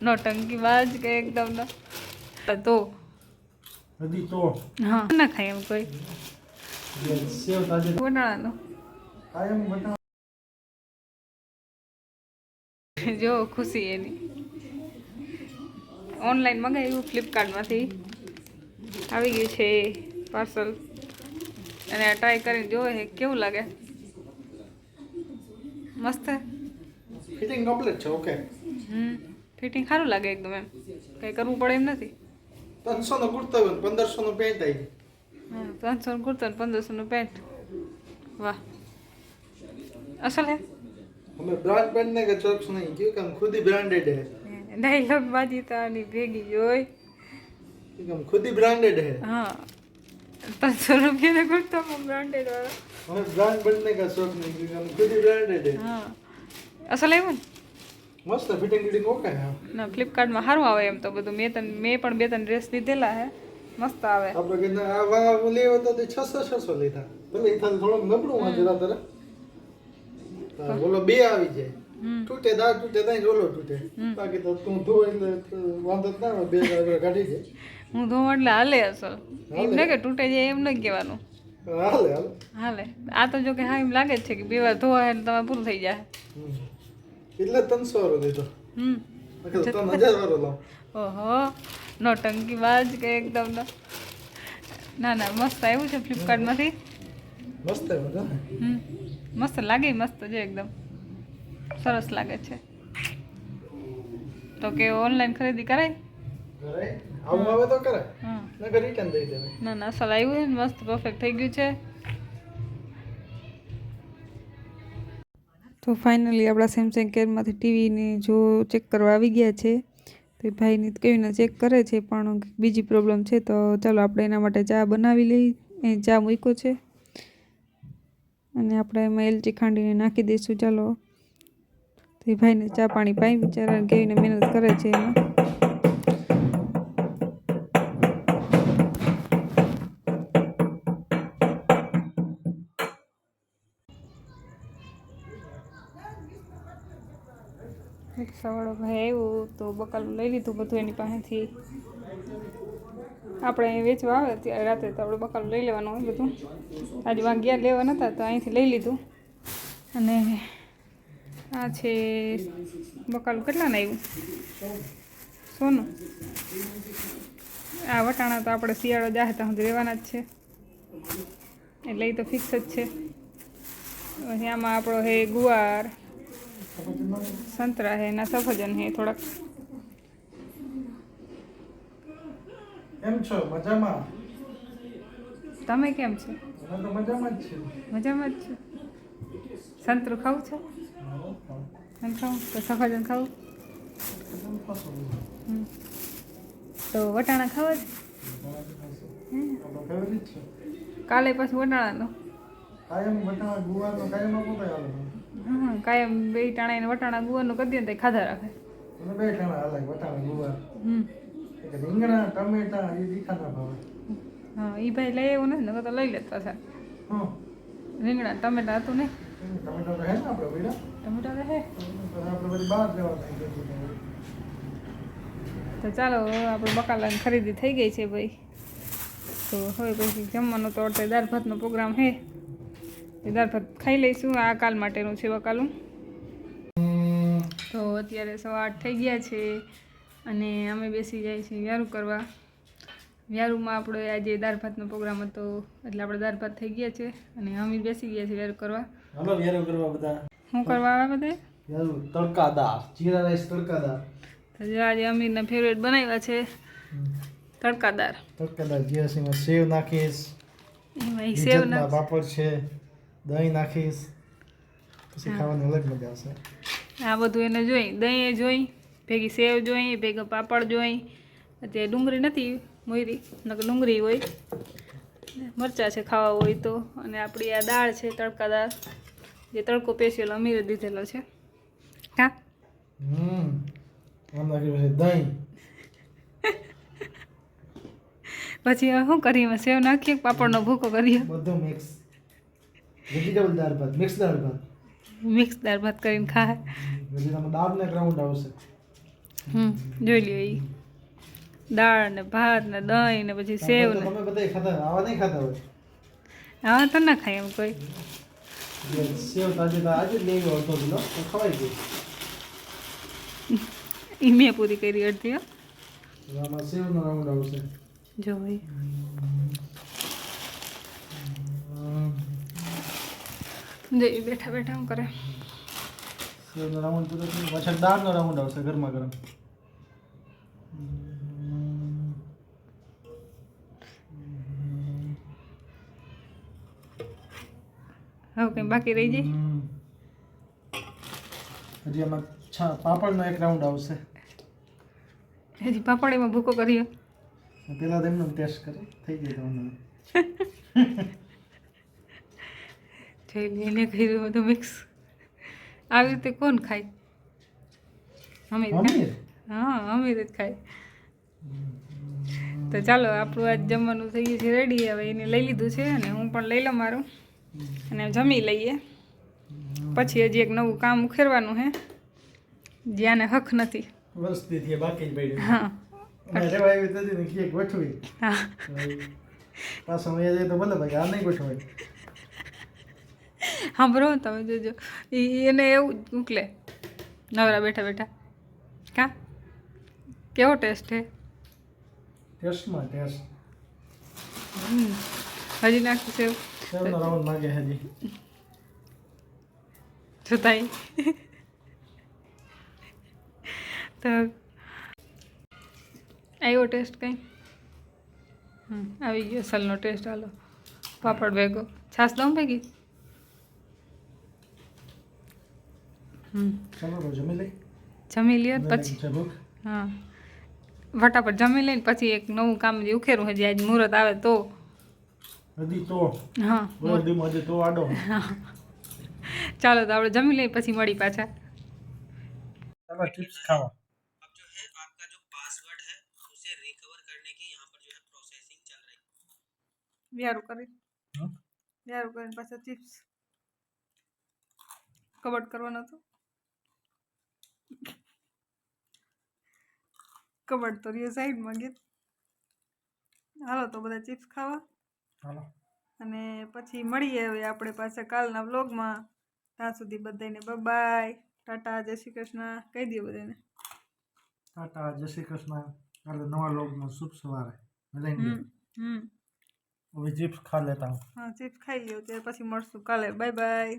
नौटंकी बाज के एकदम ना तो હજી તો हाँ ना खाए हम कोई સેવ તાજે बनाना કાયમ બટા जो खुशी है नहीं ऑनलाइन मंगाવ્યું ફ્લિપકાર્ટમાંથી આવી ગયું છે પાર્સલ અને ટ્રાય કરીને જોવે છે કેવું લાગે મસ્ત ફિટિંગ કમ્પ્લીટ છે ઓકે ફિટિંગ સારું લાગે એકદમ એમ કંઈ કરવું પડે એમ નથી 300 નો કુર્તો હોય 1500 નો પેન્ટ આવી हाँ 500 कुर्ता 1500 पेंट वाह असल है हमें ब्रांड पहनने का शौक नहीं क्योंकि हम खुद ही ब्रांडेड है डायलॉग बाजी तानी भेगी जोई क्योंकि हम खुद ही ब्रांडेड है हाँ 500 रुपये का कुर्ता में ब्रांडेड वाला हमें ब्रांड बनने का शौक नहीं क्योंकि हम खुद ही ब्रांडेड है हाँ असल है वो मस्त फिटिंग फिटिंग ओके है ના ફ્લિપકાર્ટમાં સારું આવે એમ તો બધું મેં પણ બે ત્રણ ડ્રેસ લીધેલા હે મસ્ત આવે આપણે કે આ વા લેવો તો 600 લીધા ભલે ઇથાન થોડું નબળું માં જરા તરે બોલો બે આવી જાય તૂટે દાય ઓલો તૂટે બાકી તો તું ધો એટલે વાંધો જ ના આવે બે કાઢી જાય હું ધોવા એટલે હાલે અસલ એમ ને કે તૂટે જાય એમ ન કહેવાનું હાલે હાલે આ તો જો કે હા એમ લાગે જ છે કે બે વાર ધોવા એટલે તમે પૂરું થઈ જાય એટલે 300 વાળો લીધો નકર તો 3000 વાળો લાવ ઓહો નોટંકી બાજ કે એકદમ ના ના મસ્ત આવ્યું છે ફ્લિપકાર્ટમાંથી મસ્ત છે મજા મસ્ત લાગે મસ્ત છે એકદમ સરસ લાગે છે તો કે ઓનલાઈન ખરીદી કરાય ઘરે આવું આવે તો કરે હા નકર રિટર્ન દઈ દેવાય ના ના અસલ આવ્યું છે મસ્ત પરફેક્ટ થઈ ગયું છે તો ફાઇનલી આપણા સેમસંગ કેરમાંથી ટીવીને જો ચેક કરવા આવી ગયા છે તો એ ભાઈને કહીને ચેક કરે છે પણ બીજી પ્રોબ્લેમ છે તો ચાલો આપણે એના માટે ચા બનાવી લઈ એ ચા મૂક્યો છે અને આપણે એમાં એલચી ખાંડીને નાખી દઈશું ચાલો તો એ ભાઈને ચા પાણી પાઈ બિચારાને કહીને મહેનત કરે છે એમાં રિક્ષાવાળો ભાઈ આવ્યો તો બકાલું લઈ લીધું બધું એની પાસેથી આપણે અહીં વેચવા આવે ત્યારે રાત્રે તો આપણે બકાલું લઈ લેવાનું હોય બધું આજે વાગ્યા લેવા નહોતા તો અહીંથી લઈ લીધું અને આ છે બકાલું કેટલાને આવ્યું સોનું આ વટાણા તો આપણે શિયાળો જાહે ત્યાં સુધી રહેવાના જ છે એટલે એ તો ફિક્સ જ છે પછી આમાં આપણો હે ગુવાર संतरा है ना सफरजन है थोड़ा એમ છો મજામાં તમે કેમ છો અમે તો મજામાં જ છીએ મજામાં જ છો સંતરું ખાવું છે ખાવું તો સફરજન ખાવું તો વટાણા ખાવા છે આપણો ફેવરિટ છે કાલે પાછું વટાણાનો કાયમ બટાણા ગુવારનો કાયમ આપો તો હાલે હા કાયમ બે ટાણા એને વટાણા ગુવારનું કરી દે ને તો ખાધા રાખે અને બે ટાણા હાલે બટાણા ગુવાર એક રીંગણા ટમેટા એ દીખા ના ભાવે હા એ ભાઈ લઈ આવ્યો નથી નકર તો લઈ લેત પાછા હા રીંગણા ટમેટા હતું ને ટમેટા તો હે ને આપણે બેડા ટમેટા તો હે આપણે બધી બહાર જવા થઈ ગયું તો ચાલો આપણે બકાલાની ખરીદી થઈ ગઈ છે ભાઈ તો હવે પછી જમવાનું તો અત્યારે દાળ ભાતનો પ્રોગ્રામ છે એ દાળ ભાત ખાઈ લઈશું આ કાલ માટેનું છે બકાલું તો અત્યારે 8:15 થઈ ગયા છે અને અમે બેસી જાય છીએ વ્યારું કરવા વ્યારુમાં આપણે આજે દાળ ભાતનો પ્રોગ્રામ હતો એટલે આપણે દાળ ભાત થઈ ગયા છે અને અમે બેસી ગયા છીએ વ્યારું કરવા હાલો વ્યારો કરવા બધા શું કરવા આવે બધા વ્યારો તડકાદાર જીરા રાઈસ તડકાદાર તો જો આજે અમીરના ફેવરેટ બનાવ્યા છે તડકાદાર જીરાસીમાં સેવ નાખીશ એમાં સેવ ના પાપડ છે દહીં નાખીશ પછી ખાવાની અલગ મજા આવશે આ બધું એને જોઈ દહીં જોઈ ભેગી સેવ જોઈ ભેગા પાપડ જોઈ અત્યારે ડુંગળી નથી મોયરી નકર ડુંગળી હોય મરચાં છે ખાવા હોય તો અને આપણી આ દાળ છે તડકાદાર જે તડકો સ્પેશિયલ અમીરે દીધેલો છે હા આમ નાખી પછી દહીં પછી શું કરીએ સેવ નાખીએ પાપડનો ભૂકો કરીએ બધું મિક્સ વેજીટેબલ દાળ ભાત મિક્સ દાળ ભાત મિક્સ દાળ ભાત કરીને ખાય પછી તમે દાળને ગ્રાઉન્ડ આવશે જોઈ લ્યો એ દાળ ને ભાત ને દહીં ને પછી સેવ ને તમે બધા ખાતા આવા નહીં ખાતા હોય હા તો ના ખાય એમ કોઈ સેવ તાજે આજે જ લેવો હતો તો ખવાઈ ગઈ એ મેં પૂરી કરી અડધી હો આમાં સેવનો રાઉન્ડ આવશે જો ભાઈ જઈ બેઠા બેઠા શું કરે સેવનો રાઉન્ડ પૂરો થયો પાછા દાળનો રાઉન્ડ આવશે ગરમા ગરમ હવે કંઈ બાકી રહી જાય હજી આમાં પાપડનો એક રાઉન્ડ આવશે હજી પાપડીમાં ભૂકો કર્યો પેલા તેમનો ટેસ્ટ કરે થઈ ગઈ તમને જોઈ લે એને કર્યું બધું મિક્સ આવી રીતે કોણ ખાય અમીર અમીર હા અમીર જ ખાય તો ચાલો આપણું આજ જમવાનું થઈ ગયું છે રેડી હવે એને લઈ લીધું છે અને હું પણ લઈ લઉં મારું અને જમી લઈએ પછી હજી એક નવું કામ ઉખેરવાનું છે જ્યાંને હક નથી વસ્તી થી બાકી જ પડી હા રેવા આવી તદી ને કેક ગોઠવી હા પાછો મેં જાય તો ભલે ભાઈ આ નહીં ગોઠવાય હા બરોબર તમે જોજો એને એવું જ મોકલે નવરા બેઠા બેઠા કા કેવો ટેસ્ટ છે ટેસ્ટમાં ટેસ્ટ હજી નાખું છે સેવનો રાઉન્ડ માંગે હજી જોતાઈ તો આવ્યો ટેસ્ટ કંઈ આવી ગયો અસલનો ટેસ્ટ હાલો પાપડ ભેગો છાશ દઉં ભેગી ચાલો તો જમી લઈ જમી લ્યો પછી છે ભૂખ હા ફટાફટ જમી લઈને પછી એક નવું કામ જે ઉખેરું હજી આજ મુહૂર્ત આવે તો હજી તો હા વરદીમાં હજી તો આડો ચાલો તો આપણે જમી લઈએ પછી મળી પાછા ચાલો ચિપ્સ ખાવા વ્યારું કરીને પાછા ચિપ્સ કબડ કરવાનો હતો કબડ તો રહ્યો સાઈડમાં ગયા હાલો તો બધા ચિપ્સ ખાવા ચાલો અને પછી મળીએ હવે આપણે પાછા કાલના વ્લોગમાં ત્યાં સુધી બધાને બાય ટાટા જય શ્રી કૃષ્ણ કહી દઈએ બધાને ટાટા જય શ્રી કૃષ્ણ કાલે નવા લોગમાં શુભ સવારે મળીએ હવે ચિપ્સ ખા લેતા હું હા ચિપ્સ ખાઈ લ્યો ત્યાર પછી મળશું કાલે બાય